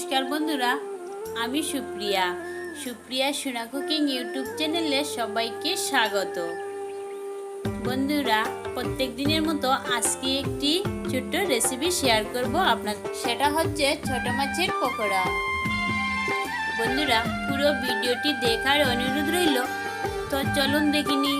नमस्कार बंधुरा आमी सुप्रिया सुप्रिया सुना कुकिंग यूट्यूब चैनेले सबाइके स्वागत। बंधुरा प्रत्येक दिनेर मतो आजके एकटी छोटो रेसिपि शेयर करब आपनादेर सेटा हच्छे छोटो माछेर पकोड़ा। बंधुरा पुरो भिडियोटी देखार अनुरोध रइल। तो चलुन देखिनी।